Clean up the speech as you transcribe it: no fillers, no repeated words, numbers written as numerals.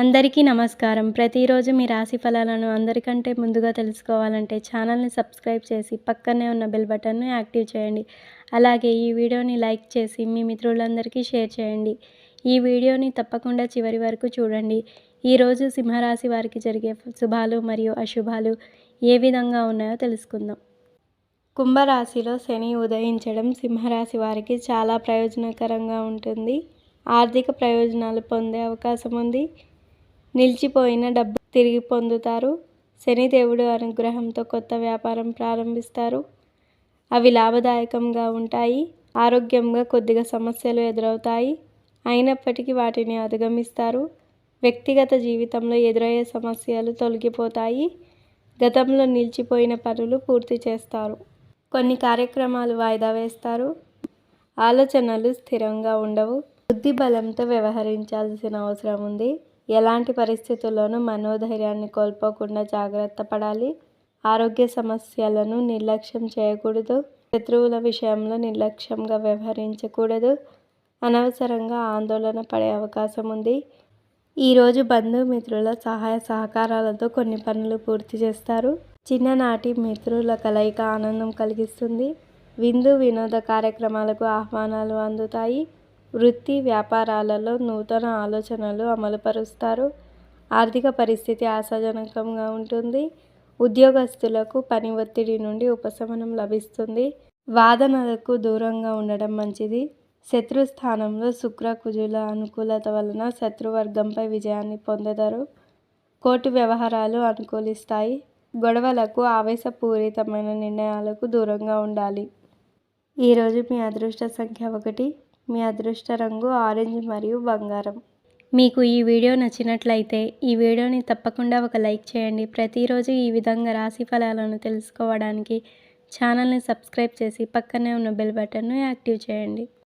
అందరికీ నమస్కారం. ప్రతిరోజు మీ రాశి ఫలాలను అందరికంటే ముందుగా తెలుసుకోవాలంటే ఛానల్‌ని సబ్స్క్రైబ్ చేసి పక్కనే ఉన్న బెల్ బటన్‌ను యాక్టివ్ చేయండి. అలాగే ఈ వీడియోని లైక్ చేసి మీ మిత్రులందరికీ షేర్ చేయండి. ఈ వీడియోని తప్పకుండా చివరి వరకు చూడండి. ఈరోజు సింహరాశి వారికి జరిగే శుభాలు మరియు అశుభాలు ఏ విధంగా ఉన్నాయో తెలుసుకుందాం. కుంభరాశిలో శని ఉదయించడం సింహరాశి వారికి చాలా ప్రయోజనకరంగా ఉంటుంది. ఆర్థిక ప్రయోజనాలు పొందే అవకాశం ఉంది. నిలిచిపోయిన డబ్బు తిరిగి పొందుతారు. శనిదేవుడు అనుగ్రహంతో కొత్త వ్యాపారం ప్రారంభిస్తారు. అవి లాభదాయకంగా ఉంటాయి. ఆరోగ్యంగా కొద్దిగా సమస్యలు ఎదురవుతాయి. అయినప్పటికీ వాటిని అధిగమిస్తారు. వ్యక్తిగత జీవితంలో ఎదురయ్యే సమస్యలు తొలగిపోతాయి. గతంలో నిలిచిపోయిన పనులు పూర్తి చేస్తారు. కొన్ని కార్యక్రమాలు వాయిదా వేస్తారు. ఆలోచనలు స్థిరంగా ఉండవు. బుద్ధి బలంతో వ్యవహరించాల్సిన అవసరం ఉంది. ఎలాంటి పరిస్థితుల్లోనూ మనోధైర్యాన్ని కోల్పోకుండా జాగ్రత్త పడాలి. ఆరోగ్య సమస్యలను నిర్లక్ష్యం చేయకూడదు. శత్రువుల విషయంలో నిర్లక్ష్యంగా వ్యవహరించకూడదు. అనవసరంగా ఆందోళన పడే అవకాశం ఉంది. ఈరోజు బంధుమిత్రుల సహాయ సహకారాలతో కొన్ని పనులు పూర్తి చేస్తారు. చిన్ననాటి మిత్రుల కలయిక ఆనందం కలిగిస్తుంది. విందు వినోద కార్యక్రమాలకు ఆహ్వానాలు అందుతాయి. వృత్తి వ్యాపారాలలో నూతన ఆలోచనలు అమలుపరుస్తారు. ఆర్థిక పరిస్థితి ఆశాజనకంగా ఉంటుంది. ఉద్యోగస్తులకు పని ఒత్తిడి నుండి ఉపశమనం లభిస్తుంది. వాదనలకు దూరంగా ఉండడం మంచిది. శత్రుస్థానంలో శుక్ర కుజుల అనుకూలత వలన శత్రువర్గంపై విజయాన్ని పొందెదరు. కోర్టు వ్యవహారాలు అనుకూలిస్తాయి. గొడవలకు ఆవేశపూరితమైన నిర్ణయాలకు దూరంగా ఉండాలి. ఈరోజు మీ అదృష్ట సంఖ్య 1. మీ అదృష్ట రంగు ఆరెంజ్ మరియు బంగారం. మీకు ఈ వీడియో నచ్చినట్లయితే ఈ వీడియోని తప్పకుండా ఒక లైక్ చేయండి. ప్రతిరోజు ఈ విధంగా రాశి ఫలాలను తెలుసుకోవడానికి ఛానల్ని సబ్స్క్రైబ్ చేసి పక్కనే ఉన్న బెల్ బటన్ను యాక్టివ్ చేయండి.